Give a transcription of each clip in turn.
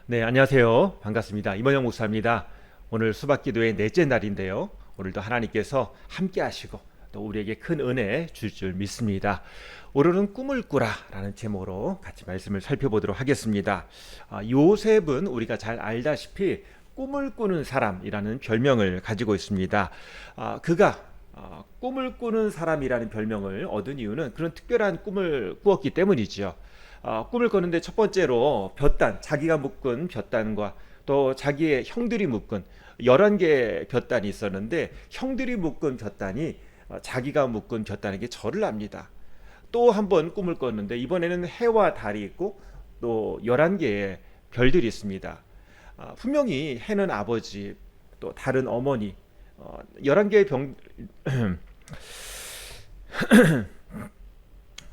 네, 안녕하세요. 반갑습니다. 임원영 목사입니다. 오늘 수박기도의 넷째 날인데요. 오늘도 하나님께서 함께 하시고 또 우리에게 큰 은혜 줄 줄 믿습니다. 오늘은 꿈을 꾸라 라는 제목으로 같이 말씀을 살펴보도록 하겠습니다. 요셉은 우리가 잘 알다시피 꿈을 꾸는 사람이라는 별명을 가지고 있습니다. 그가 꿈을 꾸는 사람이라는 별명을 얻은 이유는 그런 특별한 꿈을 꾸었기 때문이지요. 꿈을 꿨는데 첫 번째로 볕단, 자기가 묶은 볕단과 또 자기의 형들이 묶은 11개의 볕단이 있었는데 형들이 묶은 볕단이 자기가 묶은 볕단에게 절을 합니다. 또 한 번 꿈을 꿨는데 이번에는 해와 달이 있고 또 11개의 별들이 있습니다. 분명히 해는 아버지, 또 달은 어머니, 11개의 병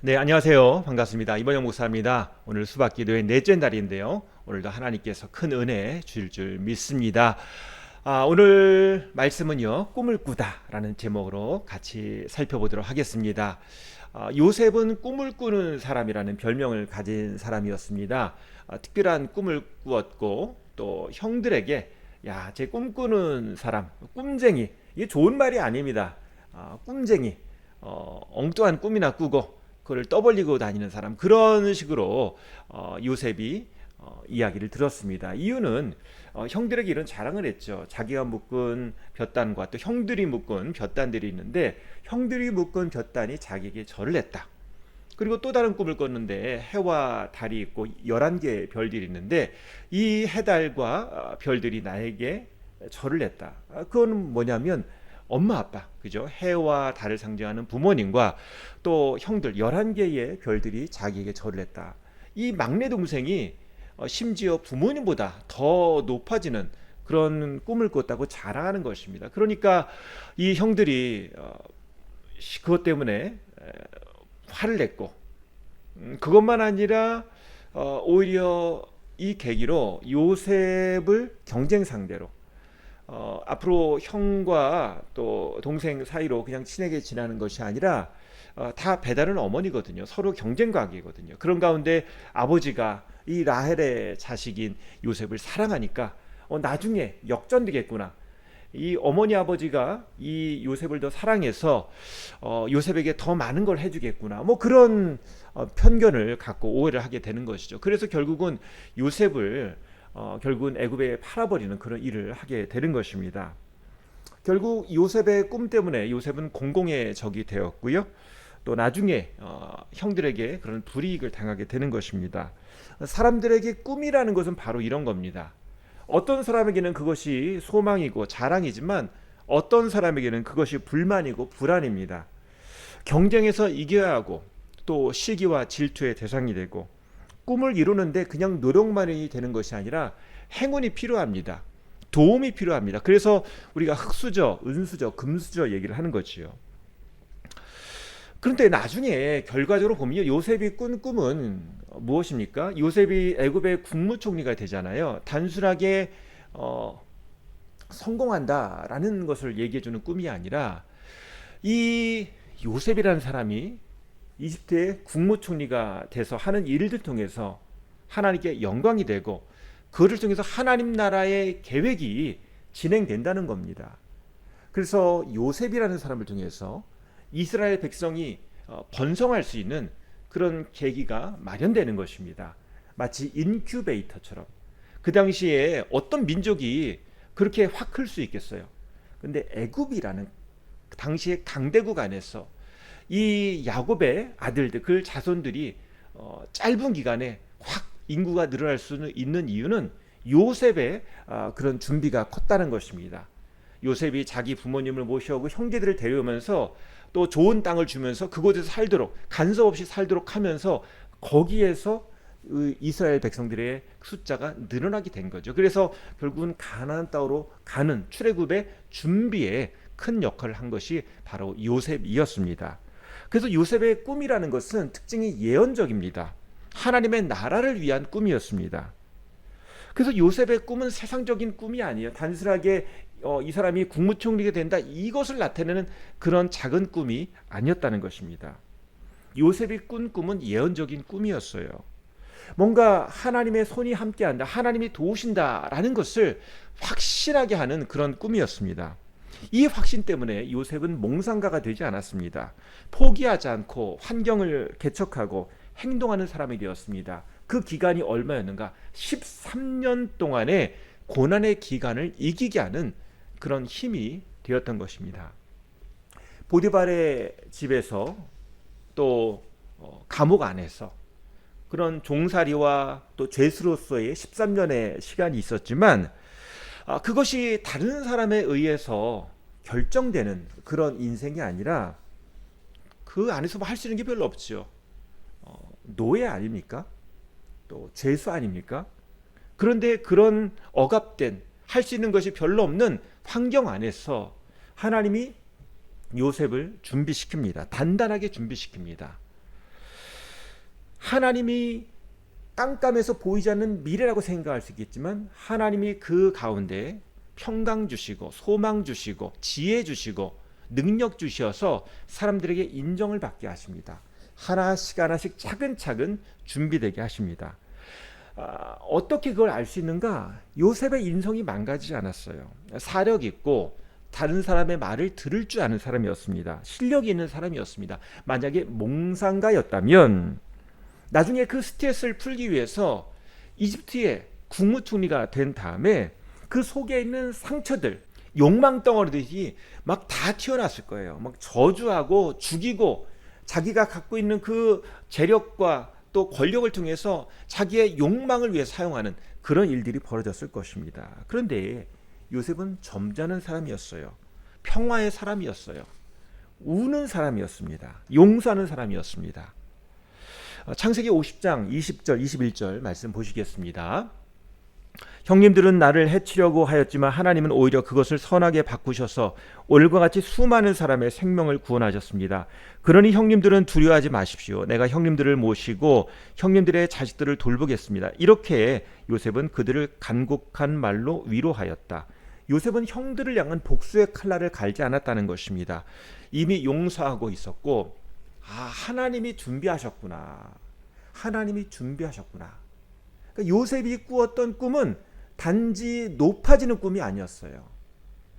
네, 안녕하세요. 반갑습니다. 이번영 목사입니다. 오늘 수박기도의 넷째 날인데요. 오늘도 하나님께서 큰 은혜 주실 줄 믿습니다. 오늘 말씀은요, 꿈을 꾸다라는 제목으로 같이 살펴보도록 하겠습니다. 요셉은 꿈을 꾸는 사람이라는 별명을 가진 사람이었습니다. 특별한 꿈을 꾸었고 또 형들에게 야, 제 꿈꾸는 사람, 꿈쟁이, 이게 좋은 말이 아닙니다. 꿈쟁이, 엉뚱한 꿈이나 꾸고 그걸 떠벌리고 다니는 사람, 그런 식으로 요셉이 이야기를 들었습니다. 이유는 형들에게 이런 자랑을 했죠. 자기가 묶은 볕단과 또 형들이 묶은 볕단들이 있는데 형들이 묶은 볕단이 자기에게 절을 했다. 그리고 또 다른 꿈을 꿨는데 해와 달이 있고 11개의 별들이 있는데 이 해달과 별들이 나에게 절을 했다. 그건 뭐냐면 엄마 아빠, 그죠? 해와 달을 상징하는 부모님과 또 형들 11개의 별들이 자기에게 절을 했다. 이 막내 동생이 심지어 부모님보다 더 높아지는 그런 꿈을 꿨다고 자랑하는 것입니다. 그러니까 이 형들이 그것 때문에 화를 냈고, 그것만 아니라 오히려 이 계기로 요셉을 경쟁 상대로 앞으로 형과 또 동생 사이로 그냥 친하게 지내는 것이 아니라 다 배다른 어머니거든요. 서로 경쟁 관계거든요. 그런 가운데 아버지가 이 라헬의 자식인 요셉을 사랑하니까 나중에 역전되겠구나. 이 어머니 아버지가 이 요셉을 더 사랑해서 요셉에게 더 많은 걸 해주겠구나. 뭐 그런 편견을 갖고 오해를 하게 되는 것이죠. 그래서 결국은 요셉을 결국은 애굽에 팔아버리는 그런 일을 하게 되는 것입니다. 결국 요셉의 꿈 때문에 요셉은 공공의 적이 되었고요. 또 나중에 형들에게 그런 불이익을 당하게 되는 것입니다. 사람들에게 꿈이라는 것은 바로 이런 겁니다. 어떤 사람에게는 그것이 소망이고 자랑이지만 어떤 사람에게는 그것이 불만이고 불안입니다. 경쟁에서 이겨야 하고 또 시기와 질투의 대상이 되고 꿈을 이루는데 그냥 노력만이 되는 것이 아니라 행운이 필요합니다. 도움이 필요합니다. 그래서 우리가 흙수저, 은수저, 금수저 얘기를 하는 거지요. 그런데 나중에 결과적으로 보면 요셉이 꾼 꿈은 무엇입니까? 요셉이 애굽의 국무총리가 되잖아요. 단순하게 성공한다라는 것을 얘기해주는 꿈이 아니라 이 요셉이라는 사람이 이집트의 국무총리가 돼서 하는 일들 통해서 하나님께 영광이 되고 그를 통해서 하나님 나라의 계획이 진행된다는 겁니다. 그래서 요셉이라는 사람을 통해서 이스라엘 백성이 번성할 수 있는 그런 계기가 마련되는 것입니다. 마치 인큐베이터처럼. 그 당시에 어떤 민족이 그렇게 확 클 수 있겠어요. 근데 애굽이라는 당시의 강대국 안에서 이 야곱의 아들들, 그 자손들이 짧은 기간에 확 인구가 늘어날 수 있는 이유는 요셉의 그런 준비가 컸다는 것입니다. 요셉이 자기 부모님을 모셔오고 형제들을 데려오면서 또 좋은 땅을 주면서 그곳에서 살도록 간섭 없이 살도록 하면서 거기에서 이스라엘 백성들의 숫자가 늘어나게 된 거죠. 그래서 결국은 가나안 땅으로 가는 출애굽의 준비에 큰 역할을 한 것이 바로 요셉이었습니다. 그래서 요셉의 꿈이라는 것은 특징이 예언적입니다. 하나님의 나라를 위한 꿈이었습니다. 그래서 요셉의 꿈은 세상적인 꿈이 아니에요. 단순하게 이 사람이 국무총리가 된다, 이것을 나타내는 그런 작은 꿈이 아니었다는 것입니다. 요셉이 꾼 꿈은 예언적인 꿈이었어요. 뭔가 하나님의 손이 함께한다, 하나님이 도우신다라는 것을 확실하게 하는 그런 꿈이었습니다. 이 확신 때문에 요셉은 몽상가가 되지 않았습니다. 포기하지 않고 환경을 개척하고 행동하는 사람이 되었습니다. 그 기간이 얼마였는가? 13년 동안의 고난의 기간을 이기게 하는 그런 힘이 되었던 것입니다. 보디발의 집에서 또 감옥 안에서 그런 종살이와 또 죄수로서의 13년의 시간이 있었지만 그것이 다른 사람에 의해서 결정되는 그런 인생이 아니라 그 안에서 뭐 할 수 있는 게 별로 없죠. 노예 아닙니까? 또 죄수 아닙니까? 그런데 그런 억압된 할 수 있는 것이 별로 없는 환경 안에서 하나님이 요셉을 준비시킵니다. 단단하게 준비시킵니다. 하나님이 깜깜해서 보이지 않는 미래라고 생각할 수 있겠지만 하나님이 그 가운데 평강 주시고 소망 주시고 지혜 주시고 능력 주셔서 사람들에게 인정을 받게 하십니다. 하나씩 하나씩 차근차근 준비되게 하십니다. 어떻게 그걸 알 수 있는가? 요셉의 인성이 망가지지 않았어요. 사력 있고 다른 사람의 말을 들을 줄 아는 사람이었습니다. 실력이 있는 사람이었습니다. 만약에 몽상가였다면 나중에 그 스트레스를 풀기 위해서 이집트의 국무총리가 된 다음에 그 속에 있는 상처들, 욕망 덩어리들이 막 다 튀어났을 거예요. 막 저주하고 죽이고 자기가 갖고 있는 그 재력과 또 권력을 통해서 자기의 욕망을 위해 사용하는 그런 일들이 벌어졌을 것입니다. 그런데 요셉은 점잖은 사람이었어요. 평화의 사람이었어요. 우는 사람이었습니다. 용서하는 사람이었습니다. 창세기 50장 20절 21절 말씀 보시겠습니다. 형님들은 나를 해치려고 하였지만 하나님은 오히려 그것을 선하게 바꾸셔서 오늘과 같이 수많은 사람의 생명을 구원하셨습니다. 그러니 형님들은 두려워하지 마십시오. 내가 형님들을 모시고 형님들의 자식들을 돌보겠습니다. 이렇게 요셉은 그들을 간곡한 말로 위로하였다. 요셉은 형들을 향한 복수의 칼날을 갈지 않았다는 것입니다. 이미 용서하고 있었고 하나님이 준비하셨구나. 하나님이 준비하셨구나. 그러니까 요셉이 꾸었던 꿈은 단지 높아지는 꿈이 아니었어요.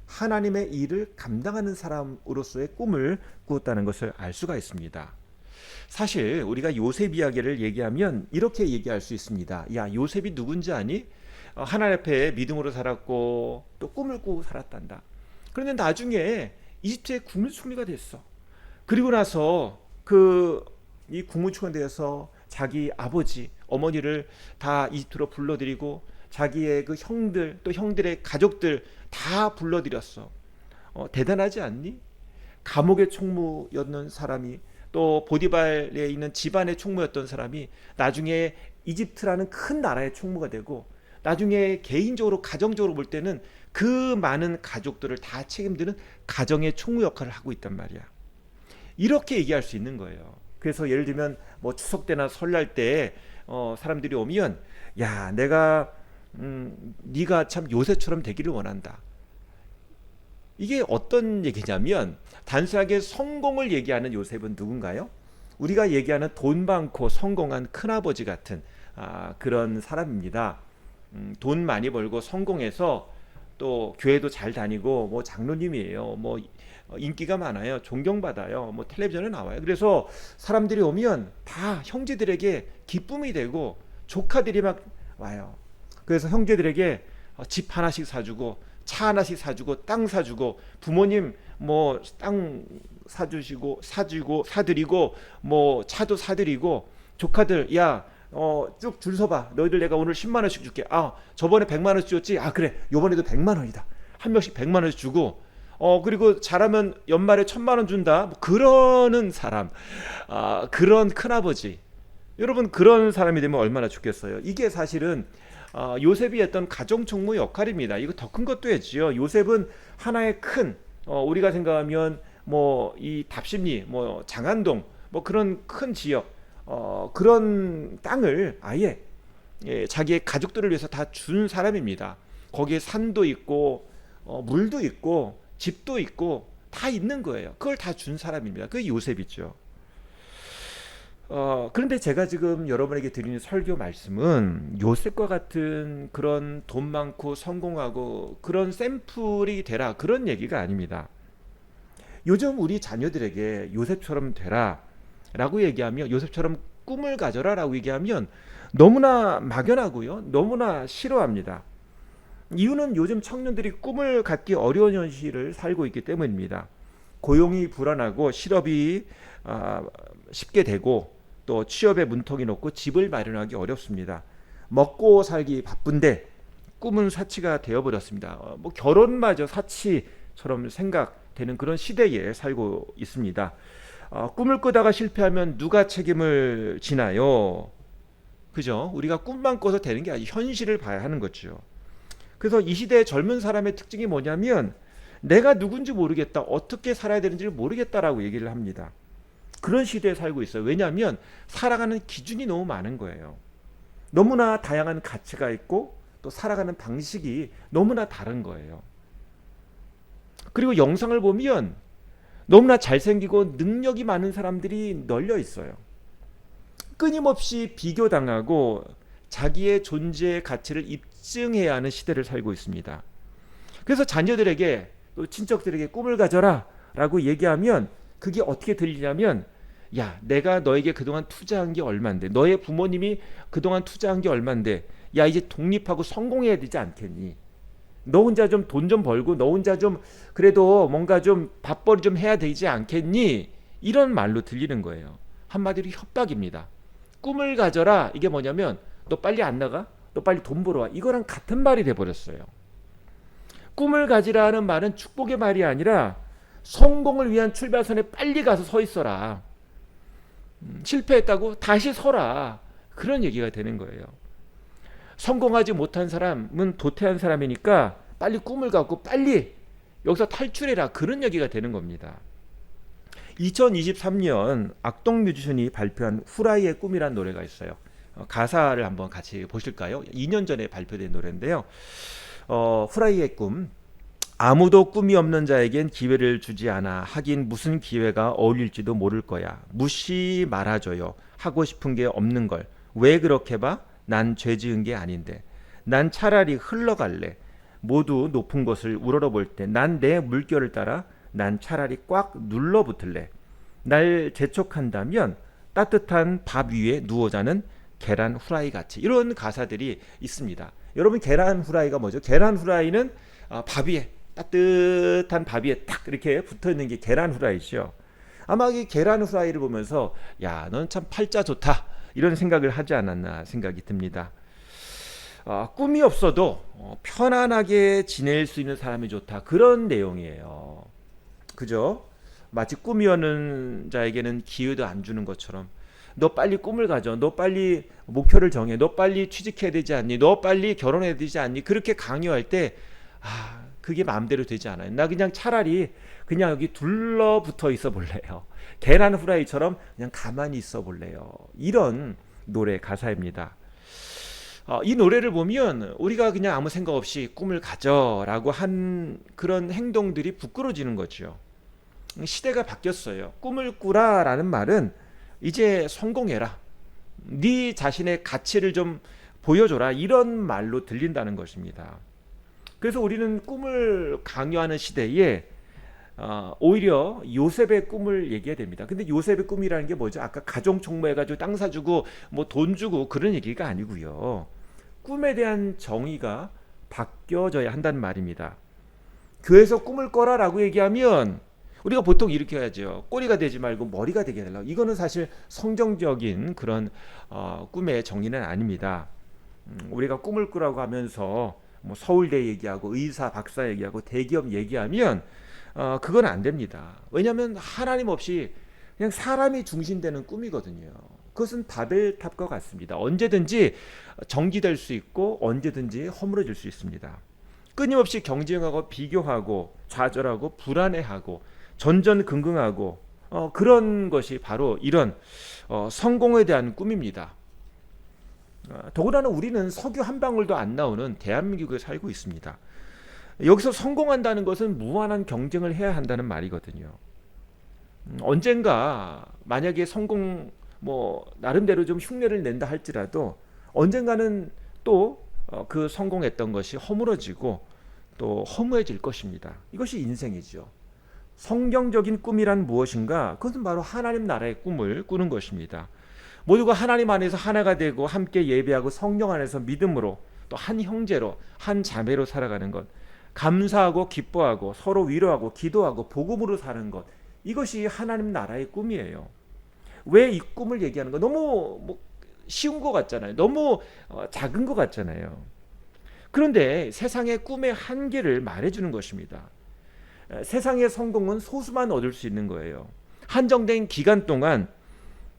하나님의 일을 감당하는 사람으로서의 꿈을 꾸었다는 것을 알 수가 있습니다. 사실 우리가 요셉 이야기를 얘기하면 이렇게 얘기할 수 있습니다. 야, 요셉이 누군지 아니? 하나님 앞에 믿음으로 살았고 또 꿈을 꾸고 살았단다. 그런데 나중에 이집트의 국무총리가 됐어. 그리고 나서 이 국무총리에 대해서 자기 아버지, 어머니를 다 이집트로 불러들이고 자기의 그 형들 또 형들의 가족들 다 불러들였어. 대단하지 않니? 감옥의 총무였던 사람이 또 보디발에 있는 집안의 총무였던 사람이 나중에 이집트라는 큰 나라의 총무가 되고 나중에 개인적으로 가정적으로 볼 때는 그 많은 가족들을 다 책임지는 가정의 총무 역할을 하고 있단 말이야. 이렇게 얘기할 수 있는 거예요. 그래서 예를 들면 뭐 추석 때나 설날 때 사람들이 오면 야, 내가 네가 참 요셉처럼 되기를 원한다. 이게 어떤 얘기냐면 단순하게 성공을 얘기하는 요셉은 누군가요? 우리가 얘기하는 돈 많고 성공한 큰아버지 같은 그런 사람입니다. 돈 많이 벌고 성공해서 또 교회도 잘 다니고 뭐 장로님이에요. 뭐 인기가 많아요. 존경받아요. 뭐 텔레비전에 나와요. 그래서 사람들이 오면 다 형제들에게 기쁨이 되고 조카들이 막 와요. 그래서 형제들에게 집 하나씩 사주고 차 하나씩 사주고 땅 사주고 부모님 뭐 땅 사주시고 사드리고 뭐 차도 사드리고 조카들 야 쭉 줄 서봐. 너희들 내가 오늘 10만 원씩 줄게. 저번에 100만 원씩 줬지? 그래. 요번에도 100만 원이다. 한 명씩 100만 원씩 주고 그리고 잘하면 연말에 1000만 원 준다. 뭐 그러는 사람. 그런 큰아버지. 여러분 그런 사람이 되면 얼마나 좋겠어요. 이게 사실은 요셉이 했던 가정총무 역할입니다. 이거 더 큰 것도 했지요. 요셉은 하나의 큰 우리가 생각하면 뭐 이 답심리, 뭐 장안동, 뭐 그런 큰 지역, 그런 땅을 아예 자기의 가족들을 위해서 다 준 사람입니다. 거기에 산도 있고 물도 있고 집도 있고 다 있는 거예요. 그걸 다 준 사람입니다. 그게 요셉이죠. 그런데 제가 지금 여러분에게 드리는 설교 말씀은 요셉과 같은 그런 돈 많고 성공하고 그런 샘플이 되라 그런 얘기가 아닙니다. 요즘 우리 자녀들에게 요셉처럼 되라 라고 얘기하면, 요셉처럼 꿈을 가져라 라고 얘기하면 너무나 막연하고요, 너무나 싫어합니다. 이유는 요즘 청년들이 꿈을 갖기 어려운 현실을 살고 있기 때문입니다. 고용이 불안하고 실업이 쉽게 되고, 또 취업에 문턱이 높고 집을 마련하기 어렵습니다. 먹고 살기 바쁜데 꿈은 사치가 되어버렸습니다. 뭐 결혼마저 사치처럼 생각되는 그런 시대에 살고 있습니다. 꿈을 꾸다가 실패하면 누가 책임을 지나요? 그죠? 우리가 꿈만 꿔서 되는 게 아니고 현실을 봐야 하는 거죠. 그래서 이 시대의 젊은 사람의 특징이 뭐냐면, 내가 누군지 모르겠다, 어떻게 살아야 되는지를 모르겠다라고 얘기를 합니다. 그런 시대에 살고 있어요. 왜냐하면 살아가는 기준이 너무 많은 거예요. 너무나 다양한 가치가 있고 또 살아가는 방식이 너무나 다른 거예요. 그리고 영상을 보면 너무나 잘생기고 능력이 많은 사람들이 널려 있어요. 끊임없이 비교당하고 자기의 존재의 가치를 입증해야 하는 시대를 살고 있습니다. 그래서 자녀들에게, 또 친척들에게 꿈을 가져라 라고 얘기하면 그게 어떻게 들리냐면, 야, 내가 너에게 그동안 투자한 게 얼만데, 너의 부모님이 그동안 투자한 게 얼만데, 야, 이제 독립하고 성공해야 되지 않겠니? 너 혼자 좀 돈 좀 벌고 너 혼자 좀 그래도 뭔가 좀 밥벌이 좀 해야 되지 않겠니? 이런 말로 들리는 거예요. 한마디로 협박입니다. 꿈을 가져라, 이게 뭐냐면 너 빨리 안 나가? 너 빨리 돈 벌어와, 이거랑 같은 말이 돼버렸어요. 꿈을 가지라는 말은 축복의 말이 아니라 성공을 위한 출발선에 빨리 가서 서 있어라. 실패했다고 다시 서라, 그런 얘기가 되는 거예요. 성공하지 못한 사람은 도태한 사람이니까 빨리 꿈을 갖고 빨리 여기서 탈출해라, 그런 얘기가 되는 겁니다. 2023년 악동 뮤지션이 발표한 후라이의 꿈이란 노래가 있어요. 가사를 한번 같이 보실까요? 2년 전에 발표된 노래인데요. 후라이의 꿈. 아무도 꿈이 없는 자에겐 기회를 주지 않아. 하긴 무슨 기회가 어울릴지도 모를 거야. 무시 말아줘요. 하고 싶은 게 없는 걸. 왜 그렇게 봐? 난 죄 지은 게 아닌데. 난 차라리 흘러갈래. 모두 높은 곳을 우러러볼 때 난 내 물결을 따라 난 차라리 꽉 눌러붙을래. 날 재촉한다면 따뜻한 밥 위에 누워 자는 계란 후라이 같이. 이런 가사들이 있습니다. 여러분, 계란 후라이가 뭐죠? 계란 후라이는 밥 위에, 따뜻한 밥 위에 딱 이렇게 붙어 있는 게 계란 후라이죠. 아마 이 계란 후라이를 보면서 야, 넌 참 팔자 좋다, 이런 생각을 하지 않았나 생각이 듭니다. 꿈이 없어도 편안하게 지낼 수 있는 사람이 좋다, 그런 내용이에요. 그죠? 마치 꿈이 없는 자에게는 기회도 안 주는 것처럼, 너 빨리 꿈을 가져, 너 빨리 목표를 정해, 너 빨리 취직해야 되지 않니, 너 빨리 결혼해야 되지 않니, 그렇게 강요할 때 그게 마음대로 되지 않아요. 나 그냥 차라리 그냥 여기 둘러붙어 있어 볼래요. 계란 후라이처럼 그냥 가만히 있어 볼래요. 이런 노래 가사입니다. 이 노래를 보면 우리가 그냥 아무 생각 없이 꿈을 가져라고 한 그런 행동들이 부끄러지는 거죠. 시대가 바뀌었어요. 꿈을 꾸라라는 말은 이제 성공해라, 네 자신의 가치를 좀 보여줘라, 이런 말로 들린다는 것입니다. 그래서 우리는 꿈을 강요하는 시대에 오히려 요셉의 꿈을 얘기해야 됩니다. 근데 요셉의 꿈이라는 게 뭐죠? 아까 가정 총무해가지고 땅 사주고 뭐 돈 주고 그런 얘기가 아니고요. 꿈에 대한 정의가 바뀌어져야 한다는 말입니다. 교회에서 꿈을 꿔라라고 얘기하면 우리가 보통 이렇게 해야죠. 꼬리가 되지 말고 머리가 되게 해달라고. 이거는 사실 성경적인 그런 꿈의 정의는 아닙니다. 우리가 꿈을 꾸라고 하면서 뭐 서울대 얘기하고 의사 박사 얘기하고 대기업 얘기하면 그건 안 됩니다. 왜냐하면 하나님 없이 그냥 사람이 중심되는 꿈이거든요. 그것은 바벨탑과 같습니다. 언제든지 정지될 수 있고 언제든지 허물어질 수 있습니다. 끊임없이 경쟁하고 비교하고 좌절하고 불안해하고 전전긍긍하고 그런 것이 바로 이런 성공에 대한 꿈입니다. 더구나 우리는 석유 한 방울도 안 나오는 대한민국에 살고 있습니다. 여기서 성공한다는 것은 무한한 경쟁을 해야 한다는 말이거든요. 언젠가 만약에 성공 뭐 나름대로 좀 흉내를 낸다 할지라도 언젠가는 또 그 성공했던 것이 허물어지고 또 허무해질 것입니다. 이것이 인생이죠. 성경적인 꿈이란 무엇인가? 그것은 바로 하나님 나라의 꿈을 꾸는 것입니다. 모두가 하나님 안에서 하나가 되고 함께 예배하고 성령 안에서 믿음으로 또 한 형제로 한 자매로 살아가는 것, 감사하고 기뻐하고 서로 위로하고 기도하고 복음으로 사는 것, 이것이 하나님 나라의 꿈이에요. 왜 이 꿈을 얘기하는 거? 너무 쉬운 것 같잖아요. 너무 작은 것 같잖아요. 그런데 세상의 꿈의 한계를 말해주는 것입니다. 세상의 성공은 소수만 얻을 수 있는 거예요. 한정된 기간 동안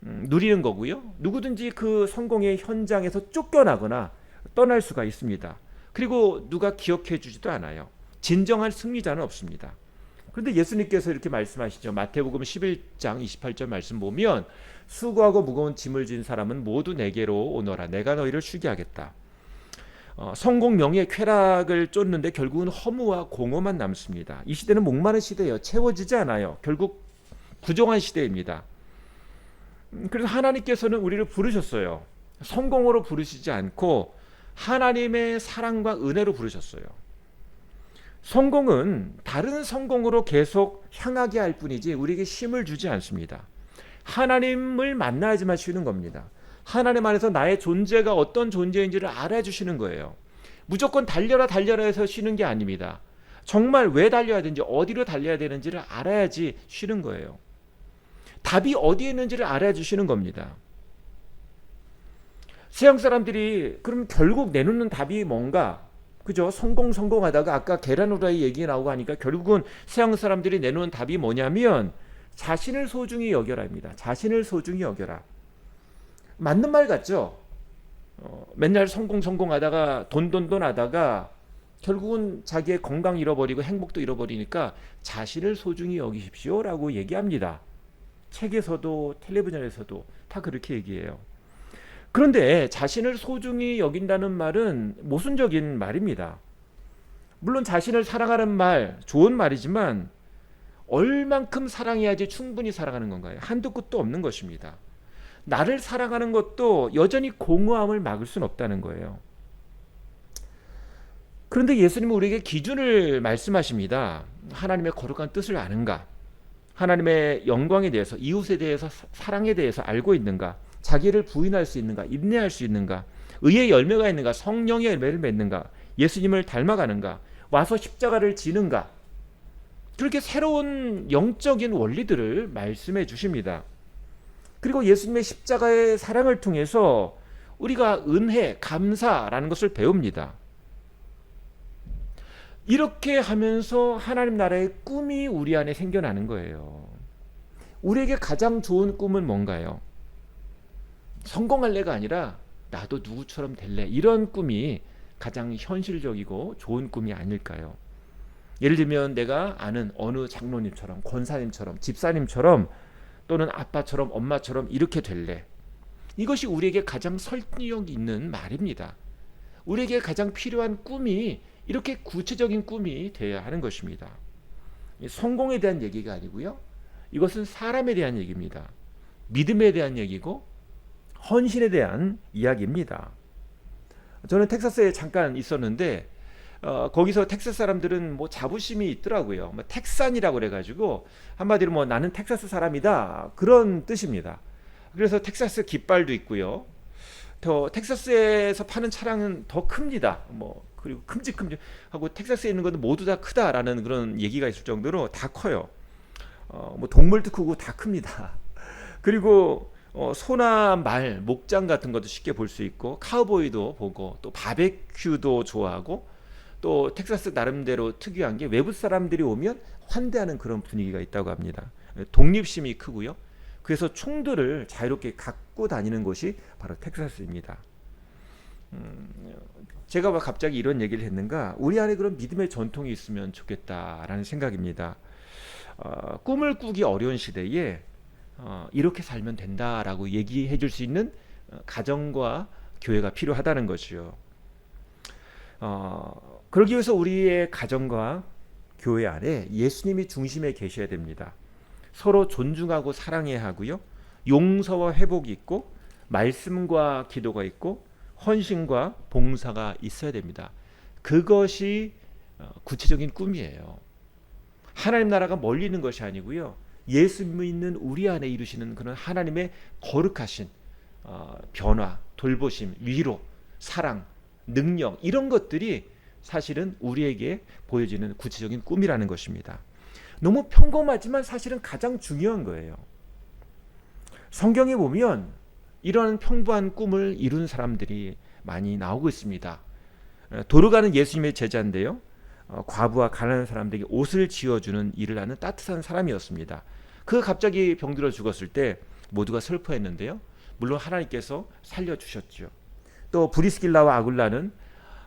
누리는 거고요. 누구든지 그 성공의 현장에서 쫓겨나거나 떠날 수가 있습니다. 그리고 누가 기억해 주지도 않아요. 진정한 승리자는 없습니다. 그런데 예수님께서 이렇게 말씀하시죠. 마태복음 11장 28절 말씀 보면 수고하고 무거운 짐을 진 사람은 모두 내게로 오너라. 내가 너희를 쉬게 하겠다. 성공, 명예, 쾌락을 쫓는데 결국은 허무와 공허만 남습니다. 이 시대는 목마른 시대예요. 채워지지 않아요. 결국 부정한 시대입니다. 그래서 하나님께서는 우리를 부르셨어요. 성공으로 부르시지 않고 하나님의 사랑과 은혜로 부르셨어요. 성공은 다른 성공으로 계속 향하게 할 뿐이지 우리에게 힘을 주지 않습니다. 하나님을 만나야지만 쉬는 겁니다. 하나님 안에서 나의 존재가 어떤 존재인지를 알아주시는 거예요. 무조건 달려라 달려라 해서 쉬는 게 아닙니다. 정말 왜 달려야 되는지 어디로 달려야 되는지를 알아야지 쉬는 거예요. 답이 어디에 있는지를 알아주시는 겁니다. 서양 사람들이 그럼 결국 내놓는 답이 뭔가? 그죠? 성공하다가 아까 계란 후라이 얘기 나오고 하니까 결국은 서양 사람들이 내놓은 답이 뭐냐면 자신을 소중히 여겨라입니다. 자신을 소중히 여겨라. 맞는 말 같죠? 맨날 성공하다가 돈 하다가 결국은 자기의 건강 잃어버리고 행복도 잃어버리니까 자신을 소중히 여기십시오라고 얘기합니다. 책에서도 텔레비전에서도 다 그렇게 얘기해요. 그런데 자신을 소중히 여긴다는 말은 모순적인 말입니다. 물론 자신을 사랑하는 말 좋은 말이지만 얼만큼 사랑해야지 충분히 사랑하는 건가요? 한도 끝도 없는 것입니다. 나를 사랑하는 것도 여전히 공허함을 막을 수는 없다는 거예요. 그런데 예수님은 우리에게 기준을 말씀하십니다. 하나님의 거룩한 뜻을 아는가? 하나님의 영광에 대해서, 이웃에 대해서, 사랑에 대해서 알고 있는가? 자기를 부인할 수 있는가? 인내할 수 있는가? 의의 열매가 있는가? 성령의 열매를 맺는가? 예수님을 닮아가는가? 와서 십자가를 지는가? 그렇게 새로운 영적인 원리들을 말씀해 주십니다. 그리고 예수님의 십자가의 사랑을 통해서 우리가 은혜, 감사라는 것을 배웁니다. 이렇게 하면서 하나님 나라의 꿈이 우리 안에 생겨나는 거예요. 우리에게 가장 좋은 꿈은 뭔가요? 성공할래가 아니라 나도 누구처럼 될래, 이런 꿈이 가장 현실적이고 좋은 꿈이 아닐까요? 예를 들면 내가 아는 어느 장로님처럼, 권사님처럼, 집사님처럼, 또는 아빠처럼, 엄마처럼 이렇게 될래. 이것이 우리에게 가장 설득력 있는 말입니다. 우리에게 가장 필요한 꿈이 이렇게 구체적인 꿈이 되어야 하는 것입니다. 성공에 대한 얘기가 아니고요. 이것은 사람에 대한 얘기입니다. 믿음에 대한 얘기고 헌신에 대한 이야기입니다. 저는 텍사스에 잠깐 있었는데 거기서 텍사스 사람들은 뭐 자부심이 있더라고요. 뭐 텍산이라고 그래가지고 한마디로 뭐 나는 텍사스 사람이다, 그런 뜻입니다. 그래서 텍사스 깃발도 있고요. 더 텍사스에서 파는 차량은 더 큽니다. 뭐 그리고 큼직큼직하고 텍사스에 있는 것도 모두 다 크다라는 그런 얘기가 있을 정도로 다 커요. 뭐 동물도 크고 다 큽니다. 그리고 소나 말, 목장 같은 것도 쉽게 볼 수 있고 카우보이도 보고 또 바베큐도 좋아하고 또 텍사스 나름대로 특이한 게 외부 사람들이 오면 환대하는 그런 분위기가 있다고 합니다. 독립심이 크고요. 그래서 총들을 자유롭게 갖고 다니는 곳이 바로 텍사스입니다. 제가 왜 갑자기 이런 얘기를 했는가? 우리 안에 그런 믿음의 전통이 있으면 좋겠다라는 생각입니다. 꿈을 꾸기 어려운 시대에 이렇게 살면 된다라고 얘기해 줄 수 있는 가정과 교회가 필요하다는 것이요. 그러기 위해서 우리의 가정과 교회 안에 예수님이 중심에 계셔야 됩니다. 서로 존중하고 사랑해야 하고요. 용서와 회복이 있고 말씀과 기도가 있고 헌신과 봉사가 있어야 됩니다. 그것이 구체적인 꿈이에요. 하나님 나라가 멀리 있는 것이 아니고요. 예수 믿는 우리 안에 이루시는 그런 하나님의 거룩하신 변화, 돌보심, 위로, 사랑, 능력 이런 것들이 사실은 우리에게 보여지는 구체적인 꿈이라는 것입니다. 너무 평범하지만 사실은 가장 중요한 거예요. 성경에 보면 이런 평범한 꿈을 이룬 사람들이 많이 나오고 있습니다. 도르가는 예수님의 제자인데요. 과부와 가난한 사람들에게 옷을 지어주는 일을 하는 따뜻한 사람이었습니다. 그 갑자기 병들어 죽었을 때 모두가 슬퍼했는데요. 물론 하나님께서 살려주셨죠. 또 브리스길라와 아굴라는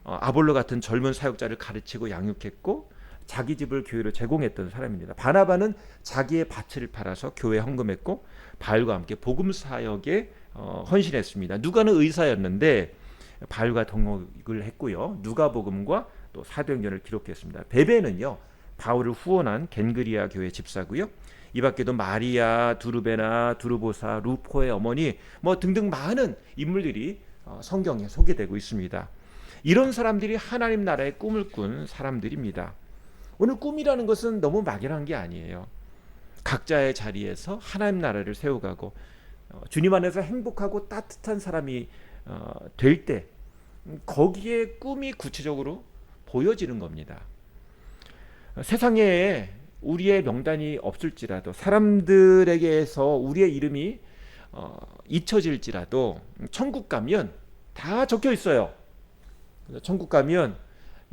아볼로 같은 젊은 사역자를 가르치고 양육했고 자기 집을 교회로 제공했던 사람입니다. 바나바는 자기의 밭을 팔아서 교회에 헌금했고 바울과 함께 복음 사역에 헌신했습니다. 누가는 의사였는데 바울과 동역을 했고요. 누가복음과 또 사도행전을 기록했습니다. 베베는요 바울을 후원한 겐그리아 교회 집사고요. 이 밖에도 마리아, 두르베나, 두르보사, 루포의 어머니 뭐 등등 많은 인물들이 성경에 소개되고 있습니다. 이런 사람들이 하나님 나라의 꿈을 꾼 사람들입니다. 오늘 꿈이라는 것은 너무 막연한 게 아니에요. 각자의 자리에서 하나님 나라를 세워가고 주님 안에서 행복하고 따뜻한 사람이 될 때 거기에 꿈이 구체적으로 보여지는 겁니다. 세상에 우리의 명단이 없을지라도 사람들에게서 우리의 이름이 잊혀질지라도 천국 가면 다 적혀 있어요. 천국 가면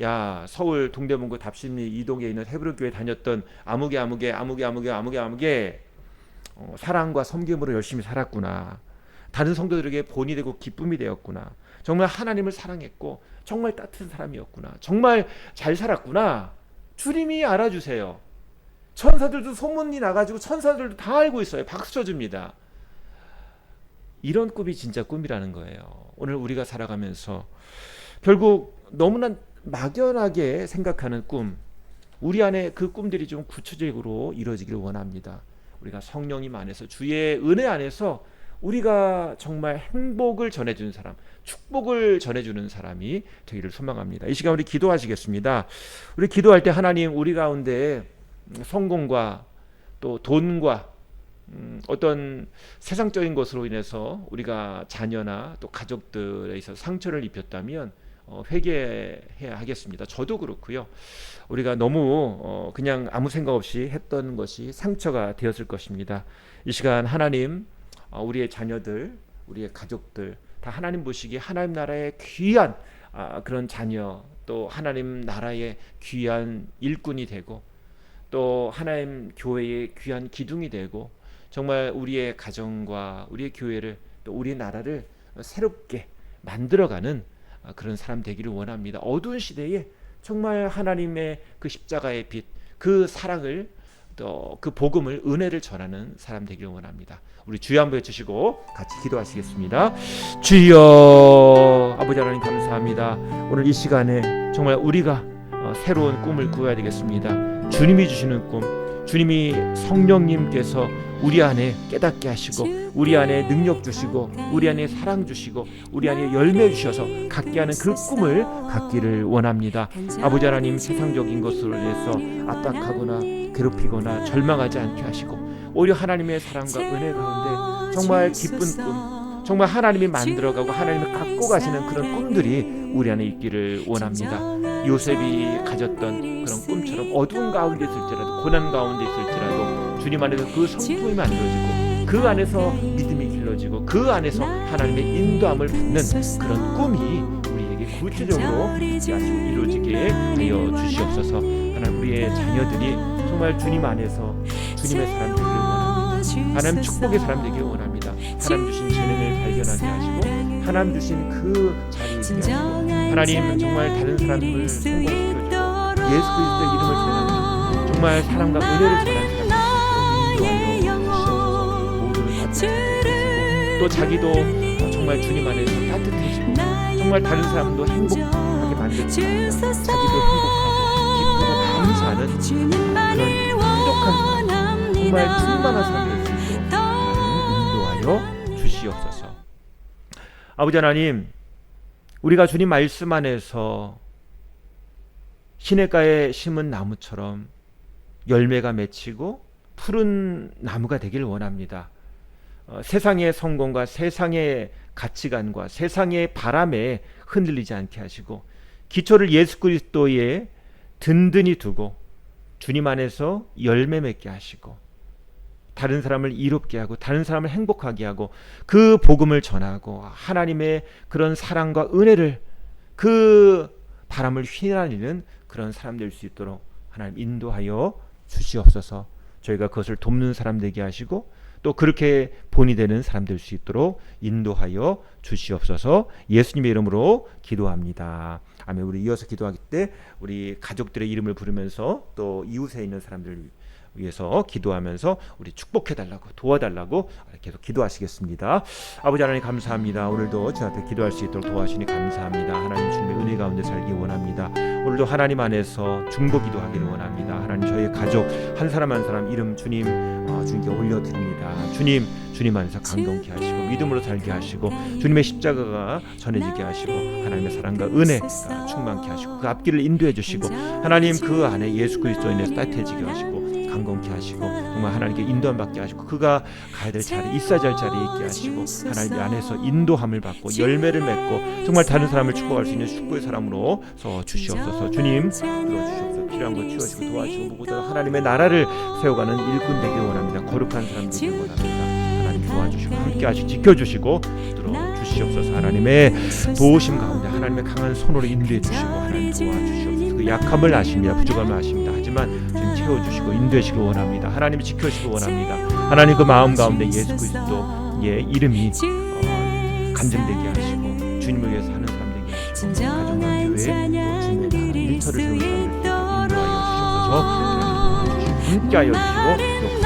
야 서울 동대문구 답심리 이동에 있는 헤브론 교회 다녔던 아무개 사랑과 섬김으로 열심히 살았구나. 다른 성도들에게 본이 되고 기쁨이 되었구나. 정말 하나님을 사랑했고 정말 따뜻한 사람이었구나. 정말 잘 살았구나. 주님이 알아주세요. 천사들도 소문이 나가지고 천사들도 다 알고 있어요. 박수 쳐줍니다. 이런 꿈이 진짜 꿈이라는 거예요. 오늘 우리가 살아가면서 결국 너무나 막연하게 생각하는 꿈, 우리 안에 그 꿈들이 좀 구체적으로 이루어지기를 원합니다. 우리가 성령님 안에서 주의 은혜 안에서 우리가 정말 행복을 전해주는 사람, 축복을 전해주는 사람이 되기를 소망합니다. 이 시간 우리 기도하시겠습니다. 우리 기도할 때 하나님 우리 가운데 성공과 또 돈과 어떤 세상적인 것으로 인해서 우리가 자녀나 또 가족들에 있어서 상처를 입혔다면 회개해야 하겠습니다. 저도 그렇고요. 우리가 너무 그냥 아무 생각 없이 했던 것이 상처가 되었을 것입니다. 이 시간 하나님 우리의 자녀들, 우리의 가족들 다 하나님 보시기에 하나님 나라의 귀한 그런 자녀, 또 하나님 나라의 귀한 일꾼이 되고 또 하나님 교회의 귀한 기둥이 되고 정말 우리의 가정과 우리의 교회를 또 우리 나라를 새롭게 만들어가는 그런 사람 되기를 원합니다. 어두운 시대에 정말 하나님의 그 십자가의 빛, 그 사랑을 또 그 복음을 은혜를 전하는 사람 되기를 원합니다. 우리 주여 한번 해주시고 같이 기도하시겠습니다. 주여 아버지 하나님 감사합니다. 오늘 이 시간에 정말 우리가 새로운 꿈을 꾸어야 되겠습니다. 주님이 주시는 꿈, 주님이 성령님께서 우리 안에 깨닫게 하시고 우리 안에 능력 주시고 우리 안에 사랑 주시고 우리 안에 열매 주셔서 갖게 하는 그 꿈을 갖기를 원합니다. 아버지 하나님 세상적인 것으로 인해서 압박하거나 괴롭히거나 절망하지 않게 하시고 오히려 하나님의 사랑과 은혜 가운데 정말 기쁜 꿈, 정말 하나님이 만들어가고 하나님이 갖고 가시는 그런 꿈들이 우리 안에 있기를 원합니다. 요셉이 가졌던 그런 꿈처럼 어두운 가운데 있을지라도 고난 가운데 있을지라도 주님 안에서 그 성품이 만들어지고 그 안에서 믿음이 길러지고 그 안에서 하나님의 인도함을 받는 그런 꿈이 우리에게 구체적으로 이루어지게 하여 주시옵소서. 하나님 우리의 자녀들이 정말 주님 안에서 주님의 사람 되기를 원합니다. 하나님 축복의 사람 되기를 원합니다. 하나님 주신 재능을 발견하게 하시고 하나님 주신 그 자리에 있게 하시고 하나님 정말 다른 사람들을 성공시켜주고 예수 그리스도의 이름을 전하는 정말 사랑과 은혜를 전하는 사람들을 인도하여 모두를 받는 또 자기도 정말 주님 안에서 따뜻해지고 정말 다른 사람도 행복하게 만들고 자기도 행복하고 기쁘고 감사하는 그런 행복한 사람 정말 충만한 사람이 될 수 있도록 하나님 인도하여 인도하여 주시옵소서. 아버지 하나님, 우리가 주님 말씀 안에서 시냇가에 심은 나무처럼 열매가 맺히고 푸른 나무가 되길 원합니다. 세상의 성공과 세상의 가치관과 세상의 바람에 흔들리지 않게 하시고 기초를 예수 그리스도에 든든히 두고 주님 안에서 열매 맺게 하시고 다른 사람을 이롭게 하고 다른 사람을 행복하게 하고 그 복음을 전하고 하나님의 그런 사랑과 은혜를 그 바람을 휘날리는 그런 사람 될 수 있도록 하나님 인도하여 주시옵소서. 저희가 그것을 돕는 사람 되게 하시고 또 그렇게 본이 되는 사람 될 수 있도록 인도하여 주시옵소서. 예수님의 이름으로 기도합니다. 아멘. 우리 이어서 기도하기 때 우리 가족들의 이름을 부르면서 또 이웃에 있는 사람들을 위해서 기도하면서 우리 축복해달라고 도와달라고 계속 기도하시겠습니다. 아버지 하나님 감사합니다. 오늘도 주 앞에 기도할 수 있도록 도와주시니 감사합니다. 하나님 주님의 은혜 가운데 살기 원합니다. 오늘도 하나님 안에서 중보 기도하기를 원합니다. 하나님 저희의 가족 한 사람 한 사람 이름 주님 주님께 올려드립니다. 주님 안에서 감동케 하시고 믿음으로 살게 하시고 주님의 십자가가 전해지게 하시고 하나님의 사랑과 은혜가 충만케 하시고 그 앞길을 인도해 주시고 하나님 그 안에 예수 그리스도 인해서 따뜻해지게 하시고 강건케 하시고 정말 하나님께 인도함 받게 하시고 그가 가야 될 자리 있어야 할 자리에 있게 하시고 하나님 안에서 인도함을 받고 열매를 맺고 정말 다른 사람을 축복할 수 있는 축복의 사람으로 서 주시옵소서. 주님 들어주시옵소서. 필요한 것 채워주시고 도와주시고 무엇보다 하나님의 나라를 세워가는 일꾼 되길 원합니다. 거룩한 사람 되길 원합니다. 하나님 도와주시고 함께 하시고 지켜주시고 들어주시옵소서. 하나님의 도우심 가운데 하나님의 강한 손으로 인도해 주시고 하나님 도와주시옵소서. 그 약함을 아십니다. 부족함을 아십니다. 하지만 주님 채워주시고 인도하시길 원합니다. 하나님 지켜주시길 원합니다. 하나님 그 마음 가운데 예수 그리스도의 이름이 간증되게 하시고 주님을 위해서 사는 사람 되게 하시고 가정과 교회 또 주님의 나라 일터를 세우는 사람들 인도하여 주시옵소서. 함께하여 주시고